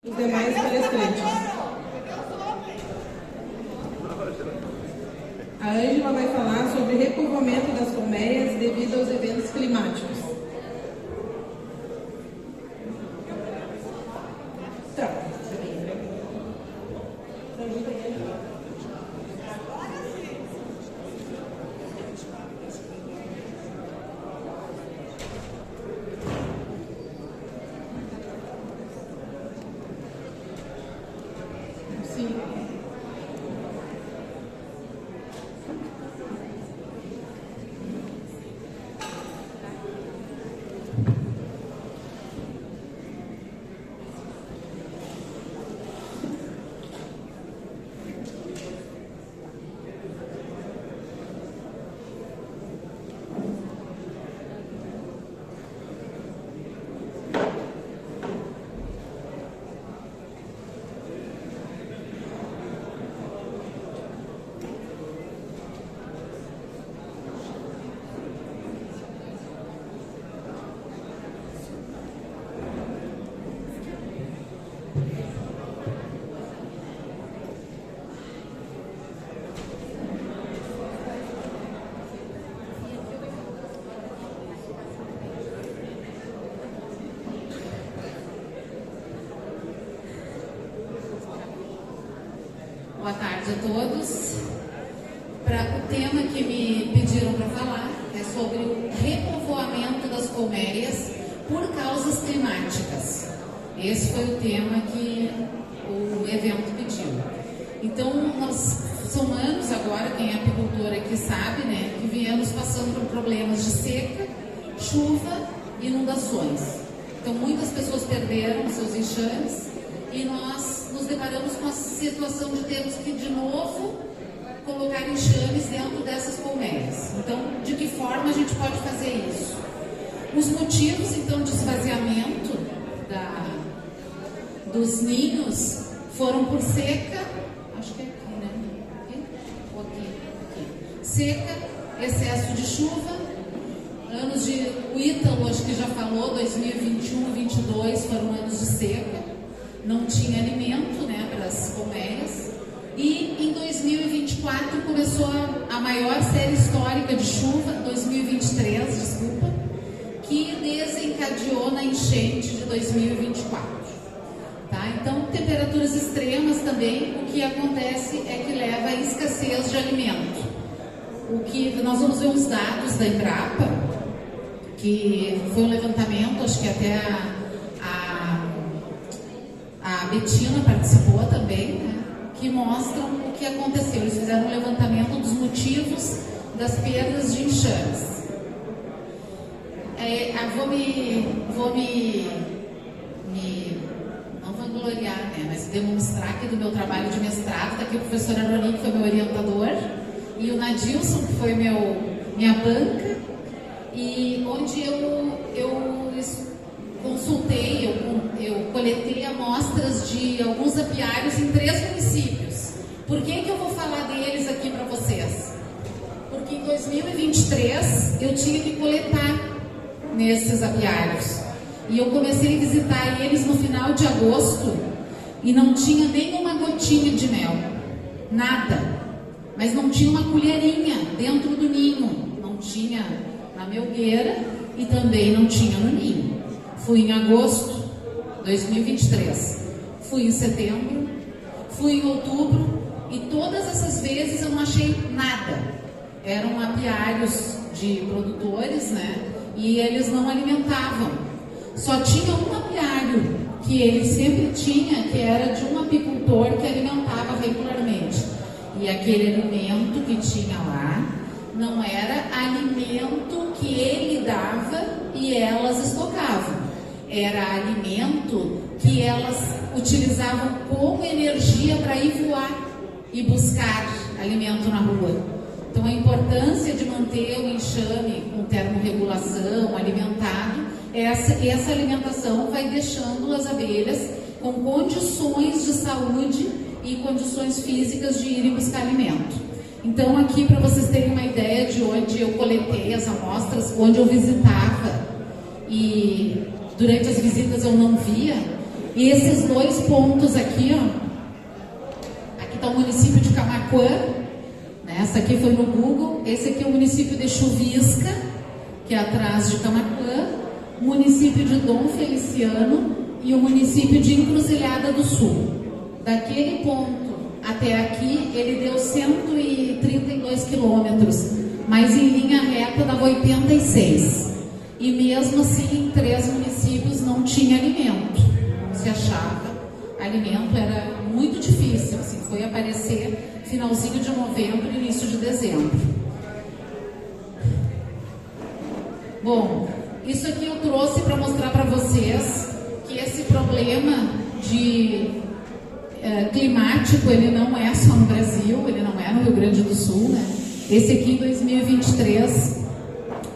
Os demais palestrantes. A Ângela vai falar sobre repovoamento das colmeias devido aos eventos climáticos. Boa tarde a todos. O tema que me pediram para falar é sobre o repovoamento das colmeias por causas climáticas. Esse foi o tema que o evento pediu. Então, são anos agora, quem é apicultor aqui sabe, né, que viemos passando por problemas de seca, chuva e inundações. Então, muitas pessoas perderam seus enxames e nós nos deparamos com a situação de termos que, de novo, colocar enxames dentro dessas colmeias. Então, de que forma a gente pode fazer isso? Os motivos, então, de esvaziamento dos ninhos foram por seca, acho que é aqui, né? Aqui? Ou aqui? Seca, excesso de chuva, anos de... O Ítalo, acho que já falou, 2021, 2022 foram anos de seca. Não tinha alimento, né, para as colmeias. E em 2024 começou a maior série histórica de chuva, 2023, desculpa, que desencadeou na enchente de 2024. Tá? Então, temperaturas extremas também, o que acontece é que leva à escassez de alimento. O que nós vamos ver uns dados da Embrapa, que foi um levantamento, acho que até a Betina participou também, né, que mostram o que aconteceu. Eles fizeram um levantamento dos motivos das perdas de enxames. Vou me não vangloriar, né, mas demonstrar aqui do meu trabalho de mestrado. Está aqui o professor Aroni, que foi meu orientador, e o Nadilson, que foi minha banca, e onde eu consultei, eu coletei amostras de alguns apiários em 3 municípios. Por que eu vou falar deles aqui para vocês? Porque em 2023 eu tinha que coletar nesses apiários. E eu comecei a visitar eles no final de agosto e não tinha nenhuma gotinha de mel. Nada. Mas não tinha uma colherinha dentro do ninho. Não tinha na melgueira e também não tinha no ninho. Fui em agosto de 2023, fui em setembro, fui em outubro e todas essas vezes eu não achei nada. Eram apiários de produtores, né? E eles não alimentavam. Só tinha um apiário que ele sempre tinha, que era de um apicultor que alimentava regularmente. E aquele alimento que tinha lá não era alimento que ele dava e elas estocavam. Era alimento que elas utilizavam como energia para ir voar e buscar alimento na rua. Então, a importância de manter o enxame com termorregulação, alimentado, essa alimentação vai deixando as abelhas com condições de saúde e condições físicas de irem buscar alimento. Então, aqui, para vocês terem uma ideia de onde eu coletei as amostras, onde eu visitava, e durante as visitas eu não via, E esses 2 pontos aqui, ó, aqui está o município de Camaquã, né? Essa aqui foi no Google. Esse aqui é o município de Chuvisca, que é atrás de Camaquã, o município de Dom Feliciano e o município de Encruzilhada do Sul. Daquele ponto até aqui, ele deu 132 quilômetros, mas em linha reta dava 86. E mesmo assim, em 3 municípios não tinha alimento, não se achava alimento, era muito difícil, assim, foi aparecer finalzinho de novembro, início de dezembro. Bom, isso aqui eu trouxe para mostrar para vocês que esse problema climático, ele não é só no Brasil, ele não é no Rio Grande do Sul, né? Esse aqui em 2023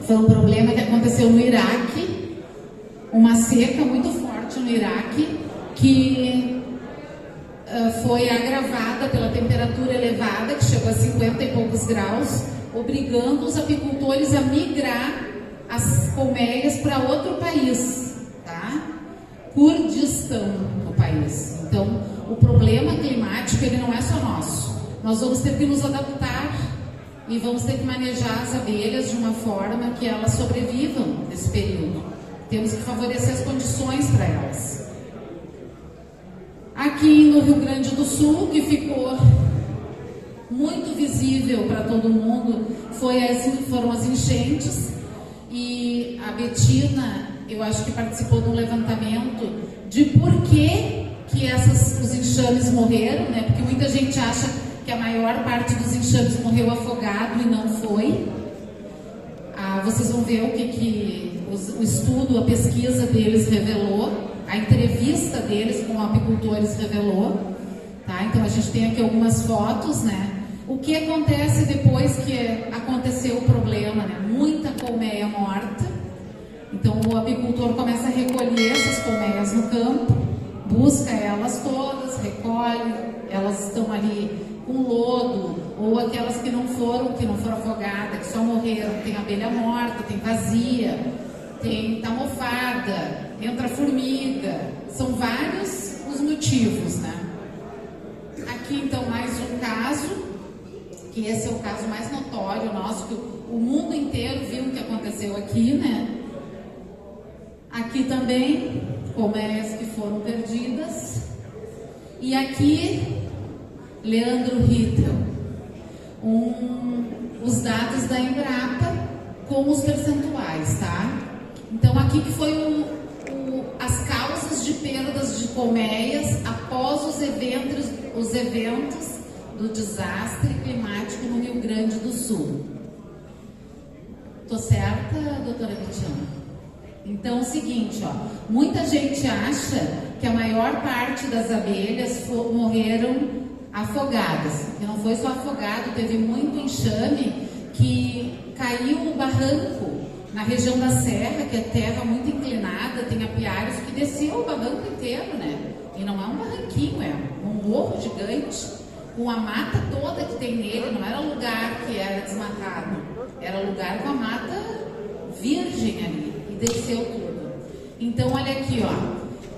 foi um problema que aconteceu no Iraque, uma seca muito forte no Iraque, que foi agravada pela temperatura elevada, que chegou a 50 e poucos graus, obrigando os apicultores a migrar as colmeias para outro país, tá? Kurdistão, no país. Então, o problema climático, ele não é só nosso. Nós vamos ter que nos adaptar e vamos ter que manejar as abelhas de uma forma que elas sobrevivam nesse período. Temos que favorecer as condições para elas. Aqui no Rio Grande do Sul, que ficou muito visível para todo mundo, foram as enchentes. E a Betina, eu acho que participou de um levantamento de por que os enxames morreram, né? Porque muita gente acha que a maior parte dos enxames morreu afogado e não foi. Vocês vão ver o que o estudo, a pesquisa deles revelou, a entrevista deles com apicultores revelou, tá? Então a gente tem aqui algumas fotos, né? O que acontece depois que aconteceu o problema, né? Muita colmeia morta. Então o apicultor começa a recolher essas colmeias no campo, busca elas todas, recolhe, elas estão ali com lodo, ou aquelas que não foram afogadas, que só morreram, tem abelha morta, tem vazia, tá mofada, entra formiga, são vários os motivos, né? Aqui então mais um caso, que esse é o caso mais notório nosso, que o mundo inteiro viu o que aconteceu aqui, né? Aqui também, colmeias que foram perdidas. E aqui, Leandro Rittel, os dados da Embrapa com os percentuais, tá? Então aqui que foi as causas de perdas de colmeias após os eventos do desastre climático no Rio Grande do Sul. Tô certa, doutora Betina? Então, é o seguinte, ó, muita gente acha que a maior parte das abelhas morreram afogadas. E não foi só afogado, teve muito enxame que caiu no barranco, na região da serra, que é terra muito inclinada, tem apiários que desciam o barranco inteiro, né? E não é um barranquinho, é um morro gigante, com a mata toda que tem nele, não era lugar que era desmatado, era lugar com a mata virgem ali, e desceu tudo. Então, olha aqui, ó,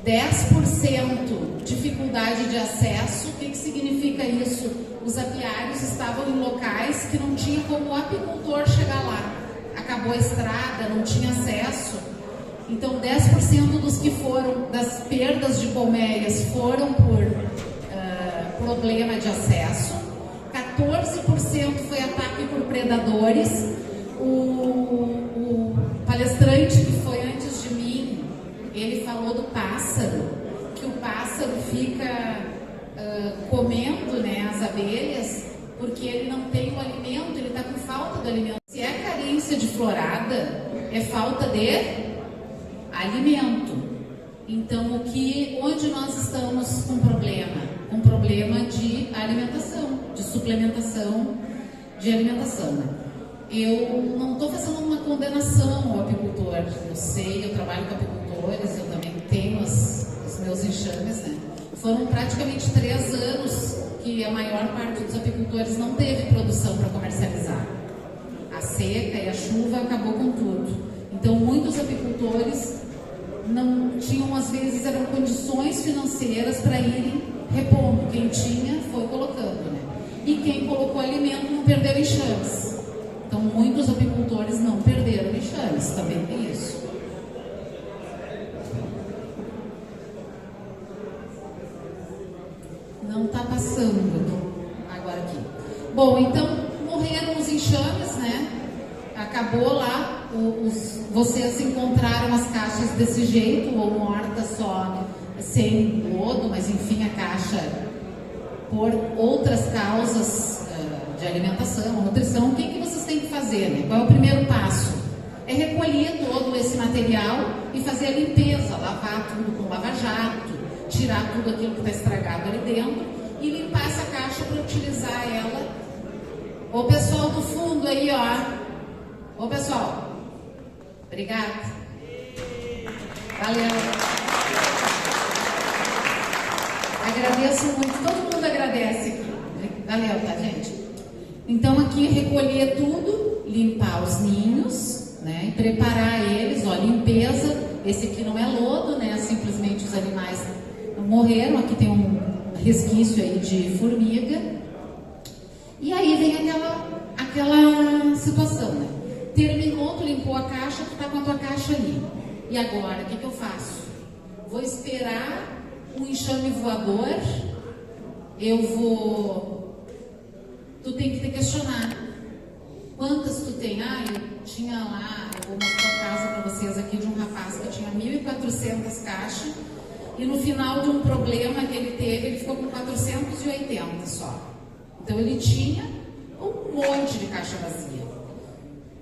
10% dificuldade de acesso. O que significa isso? Os apiários estavam em locais que não tinha como o apicultor chegar lá. Acabou a estrada, não tinha acesso. Então, 10% das perdas de colmeias foram por problema de acesso. 14% foi ataque por predadores. O palestrante que foi antes de mim, ele falou do pássaro, que o pássaro fica comendo, né, as abelhas, porque ele não tem o alimento, ele está com falta do alimento. Se é carência de florada, é falta de alimento. Então, onde nós estamos com problema? Um problema de alimentação, de suplementação de alimentação. Né? Eu não estou fazendo uma condenação ao apicultor. Eu sei, eu trabalho com apicultores, eu também tenho os meus enxames, né? Foram praticamente 3 anos que a maior parte dos apicultores não teve produção para comercializar. A seca e a chuva acabou com tudo. Então, muitos apicultores não tinham, às vezes, eram condições financeiras para irem repondo. Quem tinha foi colocando, né? E quem colocou alimento não perdeu enxames. Então, muitos apicultores não perderam enxames, também tem isso. Não está passando agora aqui. Bom, então, morreram os enxames, né? Acabou lá, vocês encontraram as caixas desse jeito, ou mortas só, né? Sem lodo, mas enfim, a caixa por outras causas de alimentação, nutrição. O que vocês têm que fazer, né? Qual é o primeiro passo? É recolher todo esse material e fazer a limpeza, lavar tudo com lava-jato, tirar tudo aquilo que está estragado ali dentro e limpar essa caixa para utilizar ela. O pessoal do fundo aí, ó. Ô pessoal, obrigada. Valeu. Agradeço muito, todo mundo agradece aqui. Valeu, tá, gente? Então aqui recolher tudo, limpar os ninhos, né? E preparar eles, ó, limpeza. Esse aqui não é lodo, né? Simplesmente os animais morreram. Aqui tem um resquício aí de formiga. E aí vem aquela situação, né? Terminou, tu limpou a caixa, tu tá com a tua caixa ali. E agora, o que eu faço? Vou esperar um enxame voador. Tu tem que te questionar. Quantas tu tem? Eu tinha lá, eu vou mostrar a casa para vocês aqui de um rapaz que tinha 1.400 caixas. E no final de um problema que ele teve, ele ficou com 480 só. Então ele tinha um monte de caixa vazia.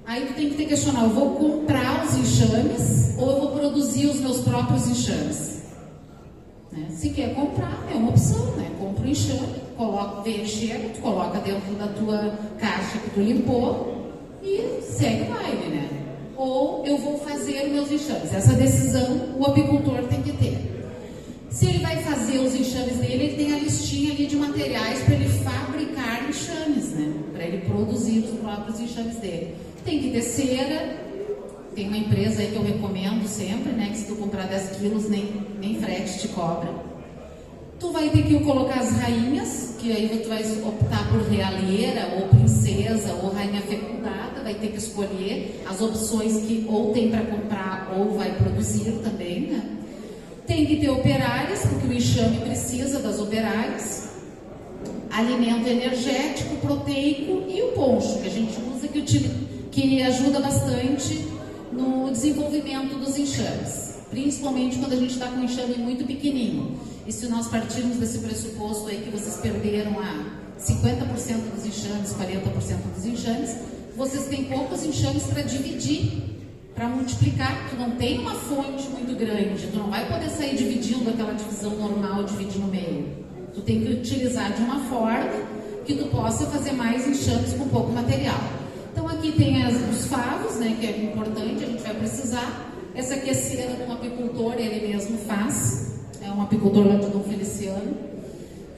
Aí tu tem que te questionar, eu vou comprar os enxames ou eu vou produzir os meus próprios enxames? Né? Se quer comprar, é uma opção, né? Compra o enxame, vem enxame, tu coloca dentro da tua caixa que tu limpou e segue o baile, né? Ou eu vou fazer meus enxames. Essa decisão o apicultor tem que ter. Se ele vai fazer os enxames dele, ele tem a listinha ali de materiais para ele fabricar enxames, né? Para ele produzir os próprios enxames dele. Tem que ter cera, tem uma empresa aí que eu recomendo sempre, né? Que se tu comprar 10 quilos, nem frete te cobra. Tu vai ter que colocar as rainhas, que aí tu vai optar por realeira, ou princesa, ou rainha fecundada, vai ter que escolher as opções que ou tem para comprar ou vai produzir também, né? Tem que ter operários, porque o enxame precisa das operárias, alimento energético, proteico e o poncho, que a gente usa, que ajuda bastante no desenvolvimento dos enxames, principalmente quando a gente está com um enxame muito pequenininho. E se nós partirmos desse pressuposto aí que vocês perderam 50% dos enxames, 40% dos enxames, vocês têm poucos enxames para dividir, para multiplicar. Tu não tem uma fonte muito grande, tu não vai poder sair dividindo aquela divisão normal, dividir no meio. Tu tem que utilizar de uma forma que tu possa fazer mais enxames com pouco material. Então aqui tem os favos, né, que é importante, a gente vai precisar. Essa aqui é cera de um apicultor, ele mesmo faz, é um apicultor lá de Dom Feliciano,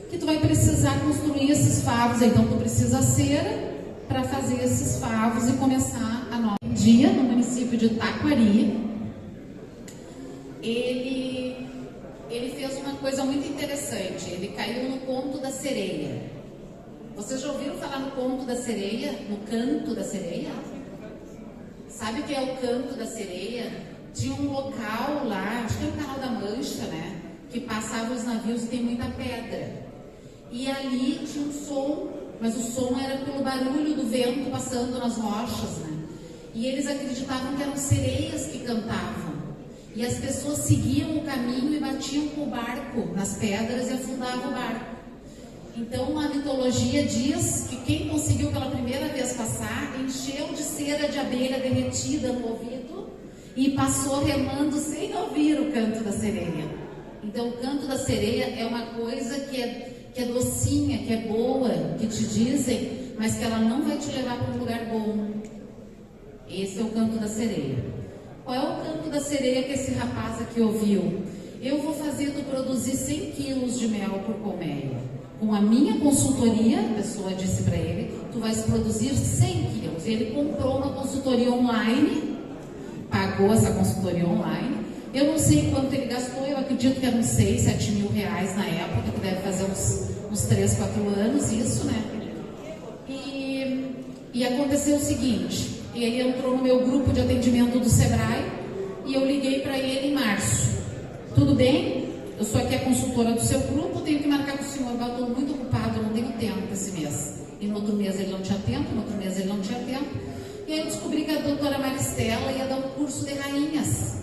que tu vai precisar construir esses favos. Então tu precisa cera para fazer esses favos e começar a nova. Dia no município de Taquari, ele fez uma coisa muito interessante. Ele caiu no conto da sereia. Vocês já ouviram falar no conto da sereia? No canto da sereia? Sabe o que é o canto da sereia? Tinha um local lá, acho que é o Canal da Mancha, né? Que passava os navios e tem muita pedra. E ali tinha um som, mas o som era pelo barulho do vento passando nas rochas, né? E eles acreditavam que eram sereias que cantavam. E as pessoas seguiam o caminho e batiam com o barco nas pedras e afundavam o barco. Então a mitologia diz que quem conseguiu pela primeira vez passar, encheu de cera de abelha derretida no ouvido e passou remando sem ouvir o canto da sereia. Então o canto da sereia é uma coisa que é docinha, que é boa, que te dizem, mas que ela não vai te levar para um lugar bom. Esse é o canto da sereia. Qual é o canto da sereia que esse rapaz aqui ouviu? Eu vou fazer tu produzir 100 quilos de mel por colmeia. Com a minha consultoria, a pessoa disse para ele, tu vais produzir 100 quilos. Ele comprou uma consultoria online, pagou essa consultoria online, Eu não sei quanto ele gastou, eu acredito que eram 6, 7 mil reais na época, que deve fazer uns 3, 4 anos isso, né? E aconteceu o seguinte, ele entrou no meu grupo de atendimento do Sebrae e eu liguei para ele em março. Tudo bem? Eu sou aqui a consultora do seu grupo, tenho que marcar com o senhor, eu estou muito ocupado, eu não tenho tempo esse mês. E no outro mês ele não tinha tempo, no outro mês ele não tinha tempo. E aí eu descobri que a doutora Maristela ia dar um curso de rainhas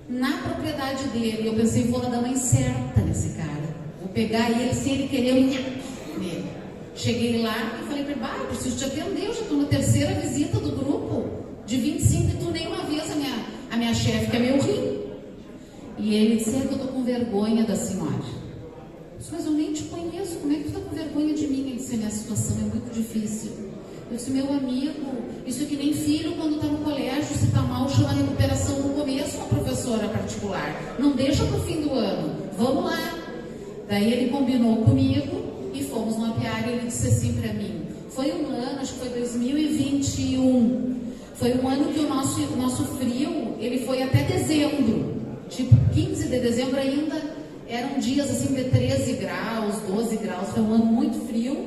na propriedade dele. Eu pensei, vou dar uma incerta nesse cara. Vou pegar ele, se ele querer, eu nele. Cheguei lá e falei para ele, eu preciso te atender, eu já estou na 3ª visita do grupo, de 25, e tu nem uma vez a minha chefe, que é meu rim. E ele disse, que eu estou com vergonha da senhora. Eu disse, mas eu nem te conheço, como é que tu está com vergonha de mim? Ele disse, minha situação é muito difícil. Eu disse, meu amigo, isso é que nem filho quando está no colégio, se está mal, chama a recuperação no começo, uma professora particular. Não deixa para o fim do ano, vamos lá. Daí ele combinou comigo e fomos no apiário. Ele disse assim para mim, foi um ano, acho que foi 2021, foi um ano que o nosso frio, ele foi até dezembro, tipo 15 de dezembro ainda, eram dias assim de 13 graus, 12 graus, foi um ano muito frio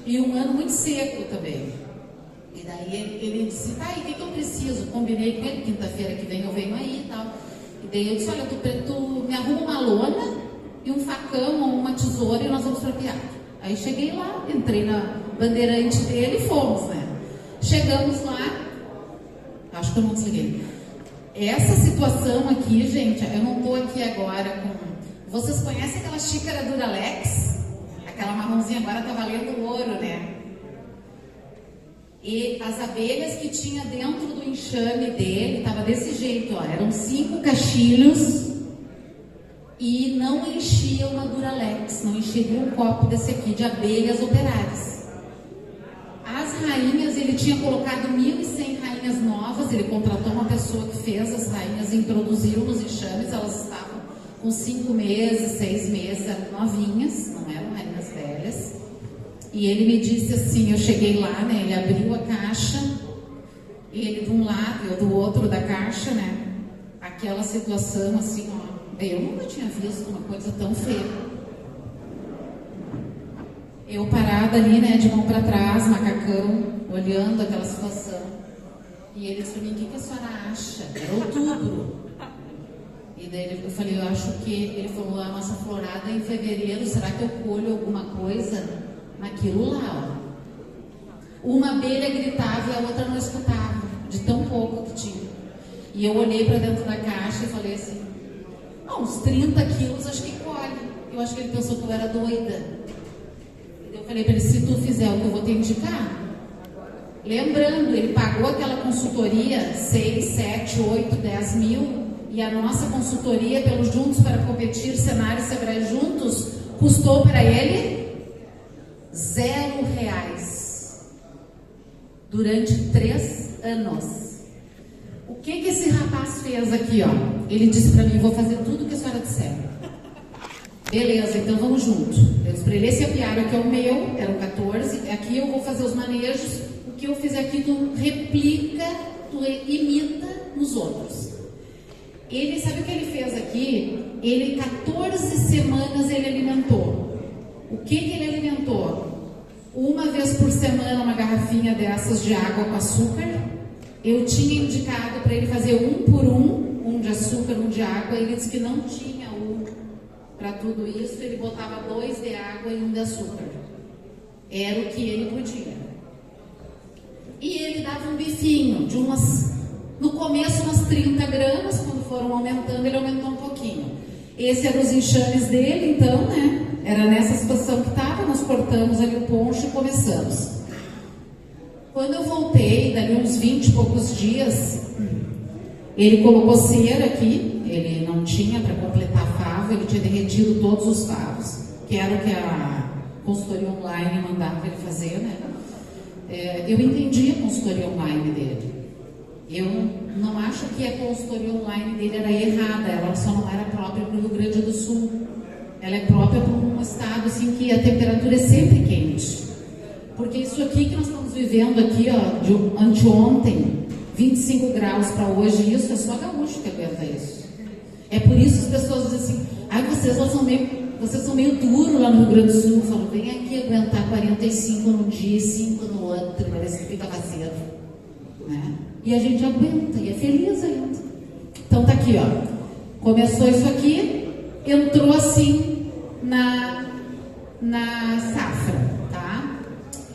e um ano muito seco também. E daí ele disse, tá, e o que eu preciso? Combinei com ele, quinta-feira que vem eu venho aí e tal. E daí eu disse, olha, tu me arruma uma lona e um facão ou uma tesoura e nós vamos para o apiário. Aí cheguei lá, entrei na bandeirante dele e fomos, né? Chegamos lá, acho que eu não desliguei. Essa situação aqui, gente, eu não estou aqui agora com... Vocês conhecem aquela xícara Duralex? Aquela marronzinha agora está valendo ouro, né? E as abelhas que tinha dentro do enxame dele, estava desse jeito, ó, eram 5 caixilhos e não enchia uma Duralex, não encheria um copo desse aqui de abelhas operárias. As rainhas, ele tinha colocado 1.100 rainhas novas, ele contratou uma pessoa que fez as rainhas e introduziu nos enxames, elas estavam com 5 meses, 6 meses, eram novinhas, não eram rainhas velhas. E ele me disse assim, eu cheguei lá, né, ele abriu a caixa, e ele de um lado e eu do outro da caixa, né, aquela situação assim, ó, eu nunca tinha visto uma coisa tão feia. Eu parada ali, né, de mão para trás, macacão, olhando aquela situação. E ele disse para mim, o que a senhora acha? Era outubro. E daí eu falei, eu acho que... Ele falou, a nossa florada é em fevereiro, será que eu colho alguma coisa naquilo lá, ó? Uma abelha gritava e a outra não escutava, de tão pouco que tinha. E eu olhei para dentro da caixa e falei assim, uns 30 quilos acho que colhe. Eu acho que ele pensou que eu era doida. Eu falei para ele, se tu fizer o que eu vou te indicar. Lembrando, ele pagou aquela consultoria 6, 7, 8, 10 mil, e a nossa consultoria pelo Juntos para Competir, Senar e Sebrae Juntos, custou para ele R$0 durante 3 anos. O que esse rapaz fez aqui, ó? Ele disse para mim, vou fazer tudo o que a senhora disser. Beleza, então vamos junto. Eu disse para ele, esse apiário aqui é o meu, eram 14, aqui eu vou fazer os manejos, o que eu fizer aqui tu replica, tu imita nos outros. Ele, sabe o que ele fez aqui? Ele, 14 semanas ele alimentou. O que ele alimentou? Uma vez por semana uma garrafinha dessas de água com açúcar. Eu tinha indicado para ele fazer 1 por 1, um de açúcar, um de água, ele disse que não tinha para tudo isso, ele botava 2 de água e 1 de açúcar. Era o que ele podia. E ele dava um bifinho de no começo umas 30 gramas, quando foram aumentando, ele aumentou um pouquinho. Esse era os enxames dele, então, né? Era nessa situação que estava, nós cortamos ali o poncho e começamos. Quando eu voltei, dali uns 20 e poucos dias, ele colocou cera aqui, ele não tinha para completar favo, ele tinha derretido todos os favos, que era o que a consultoria online mandava ele fazer, né? Eu entendi a consultoria online dele. Eu não acho que a consultoria online dele era errada, ela só não era própria para o Rio Grande do Sul. Ela é própria para um estado assim que a temperatura é sempre quente. Porque isso aqui que nós estamos vivendo aqui, ó, de anteontem, 25 graus para hoje, isso é só gaúcho que aguenta isso. É por isso que as pessoas dizem assim, ai, vocês são meio duros lá no Rio Grande do Sul. Eu falo, vem aqui aguentar 45 num dia e 5 no outro, parece que fica vazio, né? E a gente aguenta, e é feliz ainda. Então tá aqui, ó. Começou isso aqui, entrou assim na safra, tá?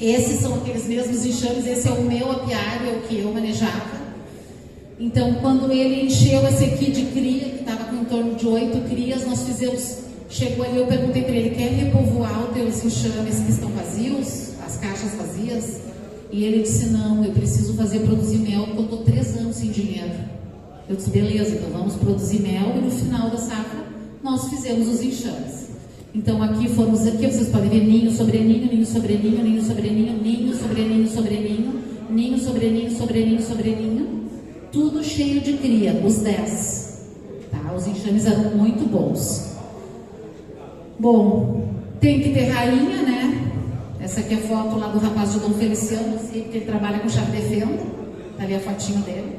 Esses são aqueles mesmos enxames, esse é o meu apiário, é o que eu manejava. Então, quando ele encheu esse aqui de cria, que estava com em torno de 8 crias, nós fizemos, chegou ali, eu perguntei para ele, quer repovoar os teus enxames que estão vazios, as caixas vazias? E ele disse, não, eu preciso produzir mel, porque eu estou 3 anos sem dinheiro. Eu disse, beleza, então vamos produzir mel, e no final da safra, nós fizemos os enxames. Então, aqui fomos, aqui vocês podem ver ninho sobre ninho, ninho sobre ninho, ninho sobre ninho, ninho sobre ninho sobre ninho, ninho sobre ninho sobre ninho sobre ninho, tudo cheio de cria, os 10. Tá? Os enxames eram muito bons. Bom, tem que ter rainha, né? Essa aqui é a foto lá do rapaz de Dom Feliciano, que ele trabalha com chave de fenda. Tá ali a fotinho dele.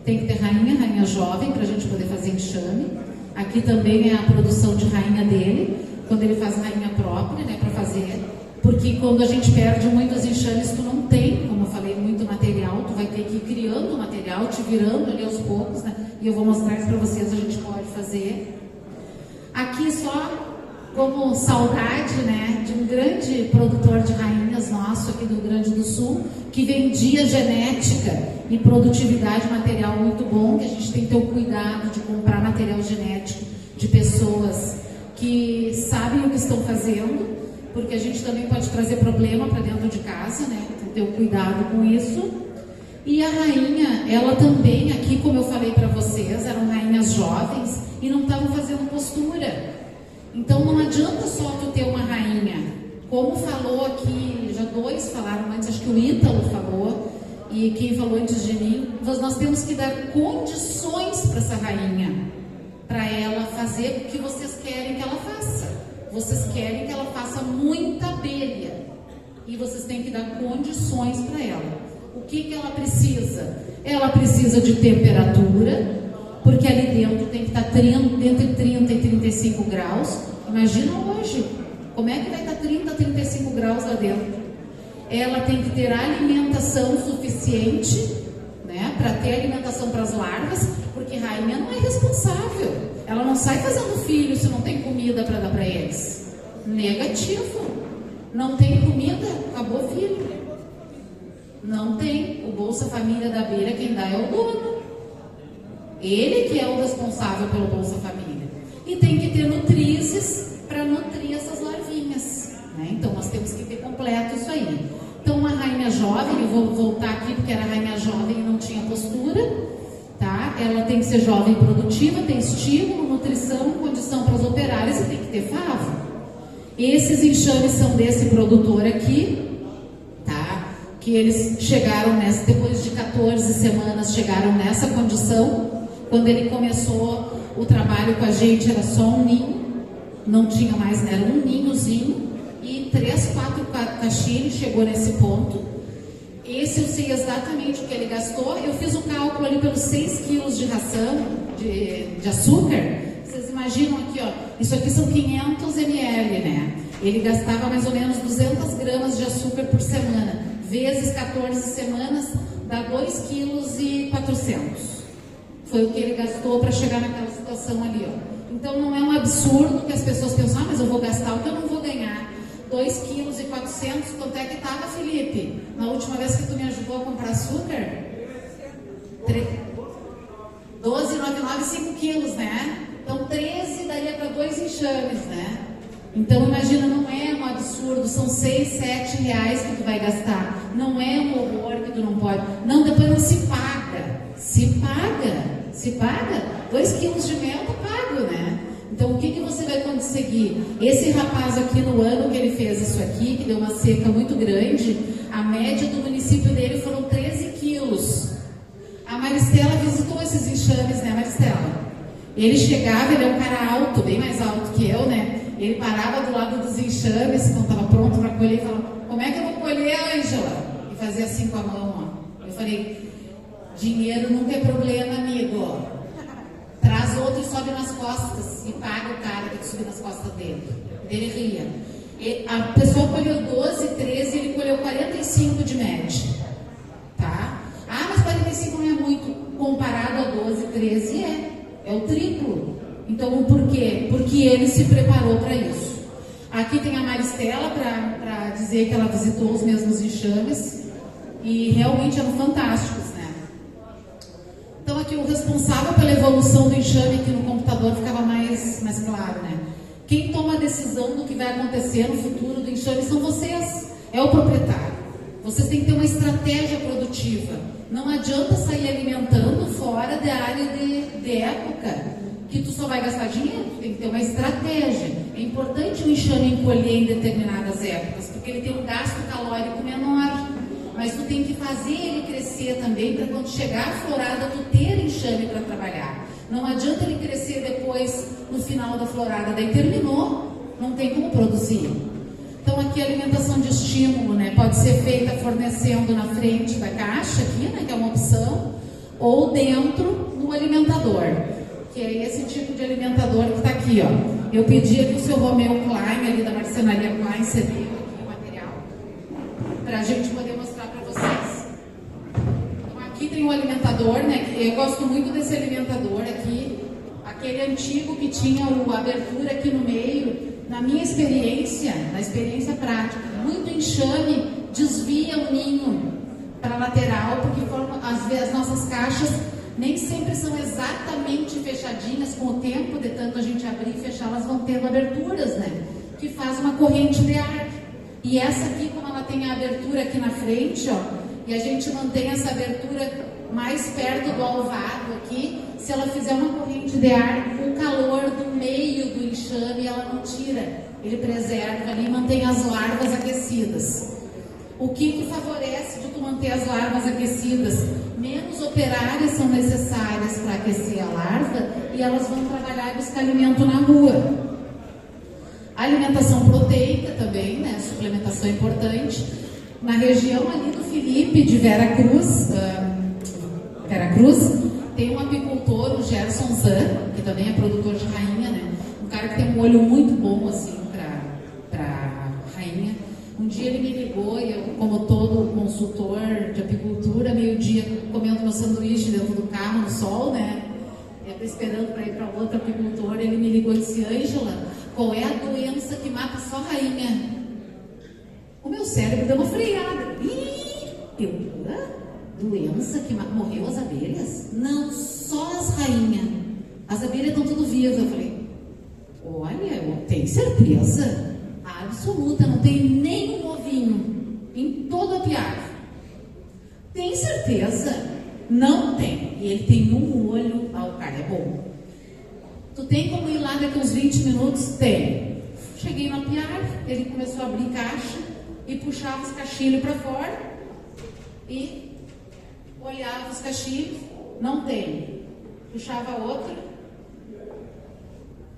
Tem que ter rainha jovem, para a gente poder fazer enxame. Aqui também é a produção de rainha dele, quando ele faz rainha própria, né, para fazer. Porque quando a gente perde muitos enxames, tu não tem, como eu falei, muito material, tu vai ter que ir criando material, te virando ali aos poucos, né? E eu vou mostrar isso para vocês, a gente pode fazer. Aqui só como saudade, né, de um grande produtor de rainhas nosso aqui do Rio Grande do Sul, que vendia genética e produtividade material muito bom, que a gente tem que ter o cuidado de comprar material genético de pessoas que sabem o que estão fazendo, porque a gente também pode trazer problema para dentro de casa, né, tem que ter o cuidado com isso. E a rainha, ela também, aqui como eu falei para vocês, eram rainhas jovens e não estavam fazendo postura. Então não adianta só tu ter uma rainha, como falou aqui, já 2 falaram antes, acho que o Ítalo falou, e quem falou antes de mim, nós temos que dar condições para essa rainha, para ela fazer o que vocês querem que ela faça. Vocês querem que ela faça muita abelha, e vocês têm que dar condições para ela. O que ela precisa? Ela precisa de temperatura, porque ali dentro tem que estar entre 30 e 35 graus. Imagina hoje, como é que vai estar 30 a 35 graus lá dentro? Ela tem que ter alimentação suficiente, né, para ter alimentação para as larvas, porque rainha não é responsável. Ela não sai fazendo filho se não tem comida para dar para eles. Negativo. Não tem comida, acabou filho. Não tem. O Bolsa Família da abelha, quem dá é o dono. Ele que é o responsável pelo Bolsa Família. E tem que ter nutrizes para nutrir essas larvinhas, né? Então nós temos que ter completo isso aí. Então uma rainha jovem, eu vou voltar aqui porque era rainha jovem e não tinha postura, tá? Ela tem que ser jovem e produtiva, tem estímulo, nutrição, condição para os operários e tem que ter favo. Esses enxames são desse produtor aqui, tá? Que eles chegaram depois de 14 semanas, chegaram nessa condição. Quando ele começou o trabalho com a gente, era só um ninho, não tinha mais, era um ninhozinho, e 3, 4 caixinhas, chegou nesse ponto. Esse eu sei exatamente o que ele gastou. Eu fiz o cálculo ali pelos 6 quilos de ração de açúcar. Vocês imaginam aqui, ó, isso aqui são 500 ml, né? Ele gastava mais ou menos 200 gramas de açúcar por semana, vezes 14 semanas, dá 2,4 kg. Foi o que ele gastou para chegar naquela situação ali, ó. Então não é um absurdo que as pessoas pensam, mas eu vou gastar o que eu não vou ganhar. 2,4 kg, quanto é que estava, Felipe? Na última vez que tu me ajudou a comprar açúcar? 12,99, 5 quilos, né? Então 13 daria para 2 enxames, né? Então imagina, não é um absurdo, são 6, 7 reais que tu vai gastar. Não é um horror que tu não pode. Não, depois não se paga. Se paga. Se paga, 2 quilos de mel tá pago, né? Então o que você vai conseguir? Esse rapaz aqui, no ano que ele fez isso aqui, que deu uma seca muito grande, a média do município dele foram 13 quilos. A Maristela visitou esses enxames, né, Maristela? Ele chegava, ele é um cara alto, bem mais alto que eu, né? Ele parava do lado dos enxames, quando estava pronto para colher, e falava, como é que eu vou colher, Ângela? E fazia assim com a mão, ó. Eu falei, dinheiro nunca é problema, amigo. Traz faz outro e sobe nas costas e paga o cara que subir nas costas dele. Ele ria. A pessoa colheu 12, 13 e ele colheu 45 de média. Tá? Ah, mas 45 não é muito. Comparado a 12, 13 é o triplo. Então, por quê? Porque ele se preparou para isso. Aqui tem a Maristela para dizer que ela visitou os mesmos enxames e realmente eram fantásticos, né? Então, aqui o responsável pela evolução do enxame aqui no computador ficava mais claro, né? Quem toma a decisão do que vai acontecer no futuro do enxame são vocês, é o proprietário. Vocês têm que ter uma estratégia produtiva. Não adianta sair alimentando fora da área de época, que tu só vai gastar dinheiro. Tu tem que ter uma estratégia. É importante o enxame encolher em determinadas épocas, porque ele tem um gasto calórico menor. Mas tu tem que fazer ele crescer também, para quando chegar a florada, tu ter enxame para trabalhar. Não adianta ele crescer depois, no final da florada, daí terminou, não tem como produzir. Então aqui a alimentação de estímulo, né, pode ser feita fornecendo na frente da caixa aqui, né, que é uma opção, ou dentro no alimentador, que é esse tipo de alimentador que está aqui, ó. Eu pedi aqui o seu Romeu Klein, ali da marcenaria Klein, cedeu aqui o material, para a gente poder mostrar para vocês. Então aqui tem o alimentador, né, eu gosto muito desse alimentador aqui, aquele antigo que tinha a abertura aqui no meio. Na minha experiência, na experiência prática, muito enxame desvia o ninho para a lateral, porque às vezes as nossas caixas nem sempre são exatamente fechadinhas. Com o tempo, de tanto a gente abrir e fechar, elas vão tendo aberturas, né? Que faz uma corrente de ar. E essa aqui, como ela tem a abertura aqui na frente, ó, e a gente mantém essa abertura mais perto do alvado aqui, se ela fizer uma corrente de ar, o calor do meio do enxame ela não tira, ele preserva ali e mantém as larvas aquecidas. O que favorece de tu manter as larvas aquecidas? Menos operárias são necessárias para aquecer a larva e elas vão trabalhar e buscar alimento na rua. A alimentação proteica também, né? Suplementação importante. Na região ali do Felipe, de Veracruz, tem um apicultor, o Gerson Zan, que também é produtor de rainha, né? Um cara que tem um olho muito bom, assim, para rainha. Um dia ele me ligou e eu, como todo consultor de apicultura, meio-dia comendo meu sanduíche dentro do carro, no sol, né? Eu esperando para ir para outro apicultor, ele me ligou e disse: Ângela, qual é a doença que mata só rainha? O meu cérebro deu uma freada. Doença que morreu as abelhas? Não, só as rainhas. As abelhas estão tudo vivas. Eu falei: olha, eu tenho certeza absoluta, não tem nenhum ovinho em todo a piada. Tem certeza? Não tem. E ele tem um olho. O cara é bom. Tu tem como ir lá daqui uns 20 minutos? Tem. Cheguei no apiar, ele começou a abrir caixa e puxava os cachilhos para fora e olhava os cachilhos. Não tem. Puxava outra.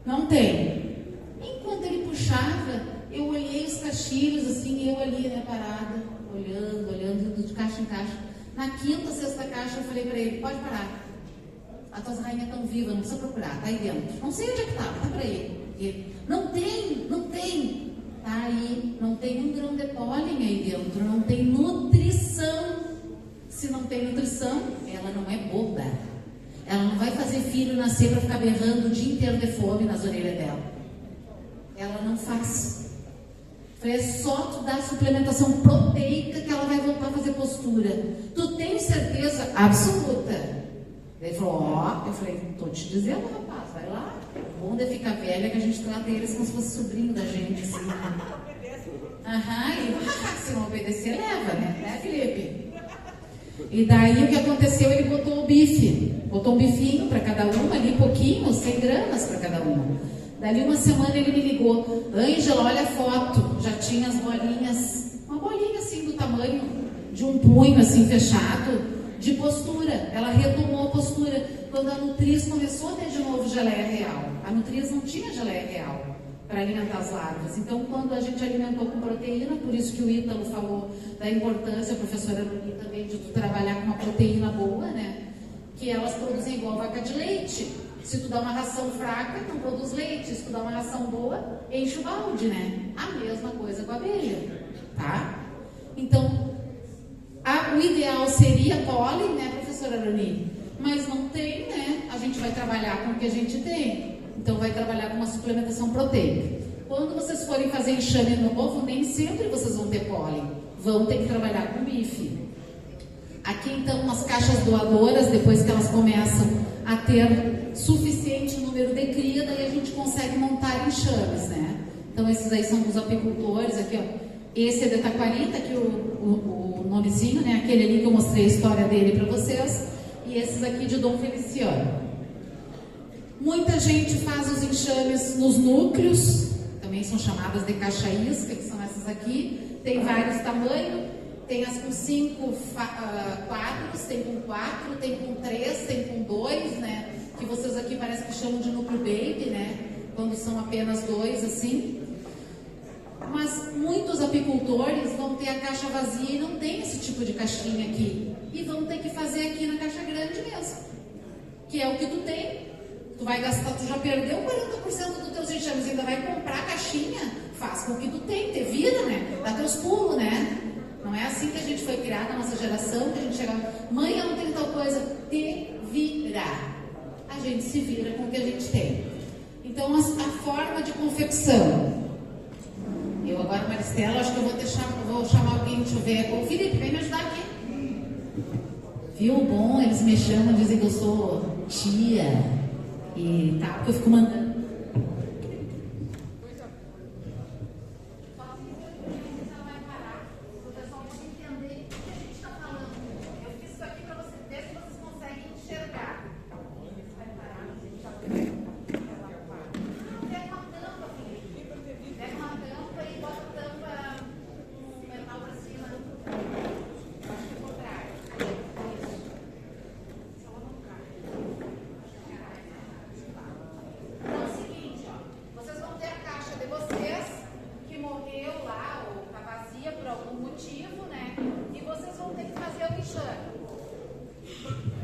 Não tem. Enquanto ele puxava, eu olhei os cachilhos assim, eu ali, né, parada, olhando de caixa em caixa. Na quinta, sexta caixa, eu falei para ele: pode parar. As tuas rainhas estão vivas, não precisa procurar, tá aí dentro. Não sei onde é que tá para ele. Não tem. Tá aí, não tem um grão de pólen aí dentro, não tem nutrição. Se não tem nutrição, ela não é boba. Ela não vai fazer filho nascer para ficar berrando o dia inteiro de fome nas orelhas dela. Ela não faz. É só tu dar suplementação proteica que ela vai voltar a fazer postura. Tu tem certeza absoluta? Ele falou: eu falei: tô te dizendo, rapaz, vai lá. O bom de ficar velha é que a gente trata eles como se fosse sobrinho da gente, assim. E se não obedecer, leva, né, Felipe? E daí o que aconteceu? Ele botou o bife, botou um bifinho para cada uma ali, pouquinho, 100 gramas para cada uma. Dali uma semana ele me ligou: Ângela, olha a foto. Já tinha as bolinhas, uma bolinha assim do tamanho de um punho assim fechado, de postura. Ela retomou a postura. Quando a Nutriz começou a ter de novo geleia real, a Nutriz não tinha geleia real para alimentar as larvas. Então, quando a gente alimentou com proteína, por isso que o Ítalo falou da importância, a professora Luni também, de trabalhar com uma proteína boa, né? Que elas produzem igual vaca de leite. Se tu dá uma ração fraca, não produz leite. Se tu dá uma ração boa, enche o balde, né? A mesma coisa com a abelha, tá? Então, o ideal seria pólen, né, professora Aroni? Mas não tem, né? A gente vai trabalhar com o que a gente tem. Então, vai trabalhar com uma suplementação proteica. Quando vocês forem fazer enxame novo, nem sempre vocês vão ter pólen. Vão ter que trabalhar com bife. Aqui, então, nas caixas doadoras, depois que elas começam a ter suficiente número de cria, daí a gente consegue montar enxames, né? Então, esses aí são os apicultores. Aqui, ó. Esse é de Taquari, tá aqui o nomezinho, né? Aquele ali que eu mostrei a história dele para vocês. E esses aqui de Dom Feliciano. Muita gente faz os enxames nos núcleos, também são chamadas de caixa isca, que são essas aqui. Tem vários tamanhos, tem as com 5 quadros, tem com 4, tem com 3, tem com 2, né? Que vocês aqui parece que chamam de núcleo baby, né? Quando são apenas 2, assim. Mas muitos apicultores vão ter a caixa vazia e não tem esse tipo de caixinha aqui. E vão ter que fazer aqui na caixa grande mesmo. Que é o que tu tem. Tu vai gastar, tu já perdeu 40% dos teus enxames, ainda vai comprar a caixinha? Faz com o que tu tem, te vira, né? Dá teus pulos, né? Não é assim que a gente foi criada, a nossa geração, que a gente chegava, mãe, eu não tenho tal coisa. Te vira. A gente se vira com o que a gente tem. Então, a forma de confecção. Eu agora, Maristela, acho que eu vou chamar alguém, deixa eu ver. Ô, Felipe, vem me ajudar aqui. Viu? Bom, eles me chamam, dizem que eu sou tia. E tá, porque eu fico mandando.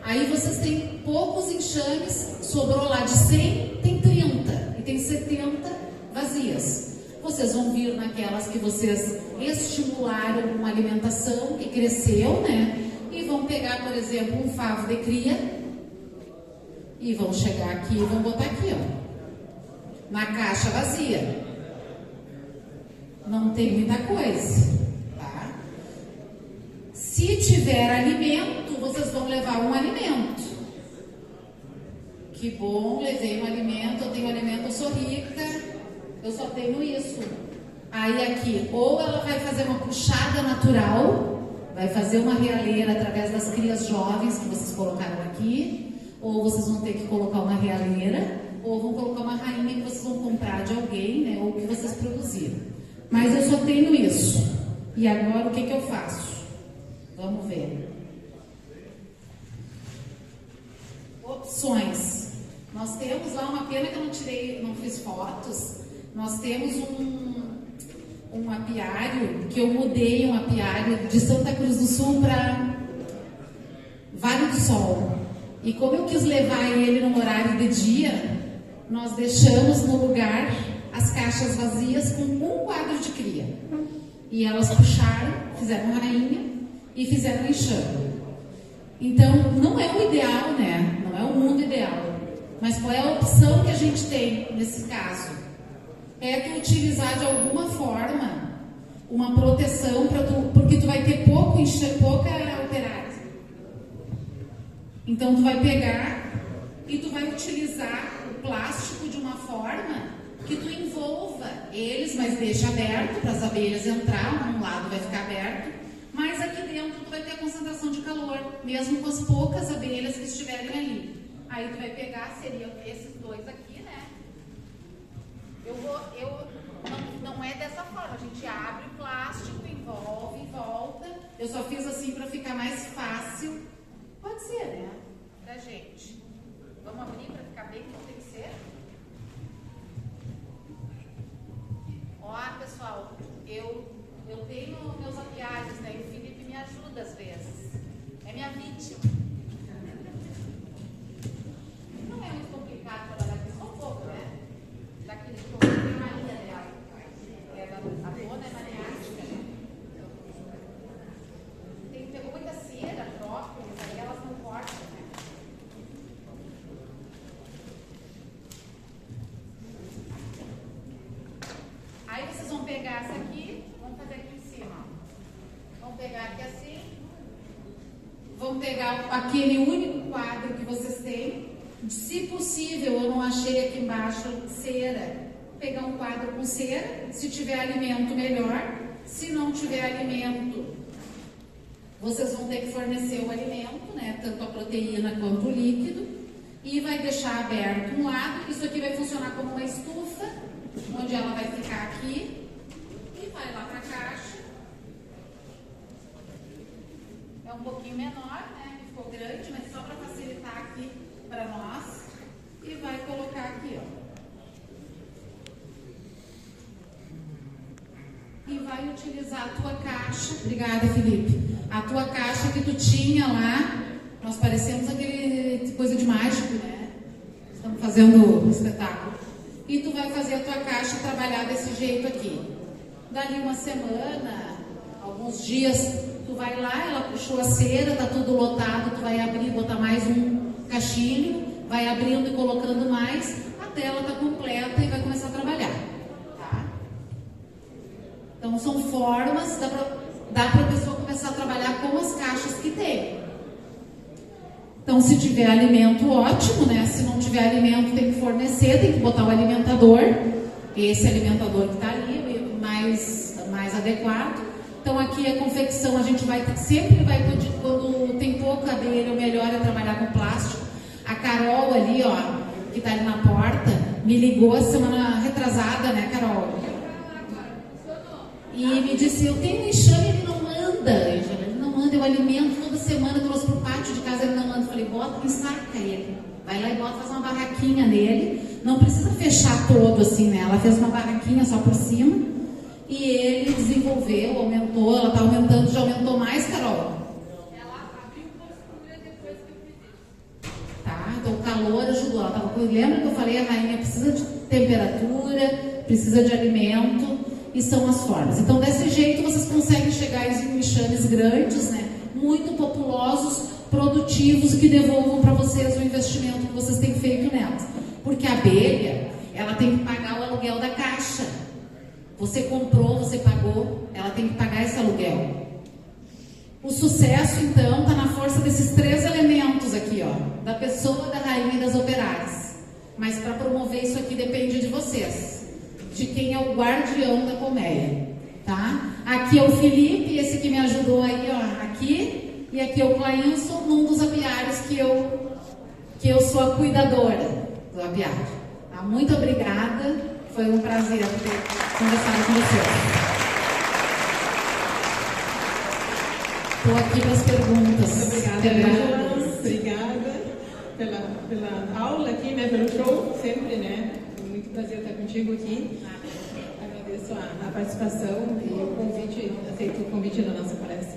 Aí vocês têm poucos enxames, sobrou lá de 100, tem 30 e tem 70 vazias. Vocês vão vir naquelas que vocês estimularam uma alimentação que cresceu, né? E vão pegar, por exemplo, um favo de cria e vão chegar aqui e vão botar aqui, ó, na caixa vazia. Não tem muita coisa, tá? Se tiver alimento, vocês vão levar um alimento. Que bom, levei um alimento, eu tenho alimento, eu sou rica, eu só tenho isso. Aí aqui, ou ela vai fazer uma puxada natural, vai fazer uma realeira através das crias jovens que vocês colocaram aqui, ou vocês vão ter que colocar uma realeira, ou vão colocar uma rainha que vocês vão comprar de alguém, né, ou que vocês produziram. Mas eu só tenho isso. E agora o que eu faço? Vamos ver. Opções. Nós temos lá uma pena que eu não fiz fotos. Nós temos um apiário, que eu mudei um apiário de Santa Cruz do Sul para Vale do Sol. E como eu quis levar ele no horário de dia, nós deixamos no lugar as caixas vazias com um quadro de cria. E elas puxaram, fizeram rainha e fizeram enxame. Então, não é o ideal, né? Não é o mundo ideal. Mas qual é a opção que a gente tem nesse caso? É tu utilizar de alguma forma uma proteção porque tu vai ter pouca operária. Então, tu vai pegar e tu vai utilizar o plástico de uma forma que tu envolva eles, mas deixa aberto para as abelhas entrar, um lado vai ficar aberto, mas aqui dentro tu vai ter a concentração de calor, mesmo com as poucas abelhas que estiverem ali. Aí tu vai pegar, seriam esses dois aqui, né? Não é dessa forma, a gente abre o plástico, envolve e volta. Eu só fiz assim para ficar mais fácil. Pode ser, né? Pra gente. Vamos abrir para ficar bem como tem que ser? Ó, pessoal, eu tenho meus apiários, né? E o Felipe me ajuda às vezes. É minha vítima. Não é muito complicado. pegar essa aqui, vamos fazer aqui em cima. Vamos pegar aqui assim. Vamos pegar aquele único quadro que vocês têm. Se possível, eu não achei aqui embaixo cera. Vou pegar um quadro com cera. Se tiver alimento, melhor. Se não tiver alimento, vocês vão ter que fornecer o alimento, né? Tanto a proteína quanto o líquido. E vai deixar aberto um lado. Isso aqui vai funcionar como uma estufa, onde ela vai ficar aqui. E vai lá para a caixa. É um pouquinho menor, né? Ficou grande, mas só para facilitar aqui para nós. E vai colocar aqui, ó. E vai utilizar a tua caixa. Obrigada, Felipe. A tua caixa que tu tinha lá. Nós parecemos aquele coisa de mágico, né? Estamos fazendo um espetáculo. E tu vai fazer a tua caixa trabalhar desse jeito aqui. Dali uma semana, alguns dias, tu vai lá, ela puxou a cera, tá tudo lotado, tu vai abrir, botar mais um cachinho, vai abrindo e colocando mais, até ela tá completa e vai começar a trabalhar. Tá? Então são formas, dá para a pessoa começar a trabalhar com as caixas que tem. Então, se tiver alimento, ótimo, né? Se não tiver alimento, tem que fornecer, tem que botar o alimentador. Esse alimentador que está ali, o mais adequado. Então, aqui a confecção, a gente sempre vai, quando tem pouca abelha, o melhor é trabalhar com plástico. A Carol ali, ó, que está ali na porta, me ligou a semana retrasada, né, Carol? E me disse, eu tenho um enxame, ele não manda, Angela. Eu alimento toda semana, trouxe para o pátio de casa, ele não manda. Falei, bota, ensaca ele. Vai lá e bota, faz uma barraquinha nele. Não precisa fechar todo assim, né? Ela fez uma barraquinha só por cima. E ele desenvolveu, aumentou, ela está aumentando, já aumentou mais, Carol? Ela abriu postura depois que eu fiz isso. Tá, então o calor ajudou. Ela tava, lembra que eu falei, a rainha precisa de temperatura, precisa de alimento. E são as formas. Então, desse jeito, vocês conseguem chegar em enxames grandes, né? Muito populosos, produtivos, que devolvam para vocês o investimento que vocês têm feito nelas. Porque a abelha, ela tem que pagar o aluguel da caixa. Você comprou, você pagou, ela tem que pagar esse aluguel. O sucesso, então, está na força desses 3 elementos aqui, ó. Da pessoa, da rainha e das operárias. Mas para promover isso aqui depende de vocês. De quem é o guardião da colmeia, tá? Aqui é o Felipe, esse que me ajudou aí, ó, aqui, e aqui é o Clainson, num dos apiários que eu sou a cuidadora do apiário. Tá? Muito obrigada, foi um prazer ter conversado com vocês. Estou aqui para as perguntas. Obrigada, Angela. Obrigada pela aula aqui, né, pelo show, sempre, né? Muito prazer estar contigo aqui. Agradeço a participação e o convite, aceito o convite da nossa palestra.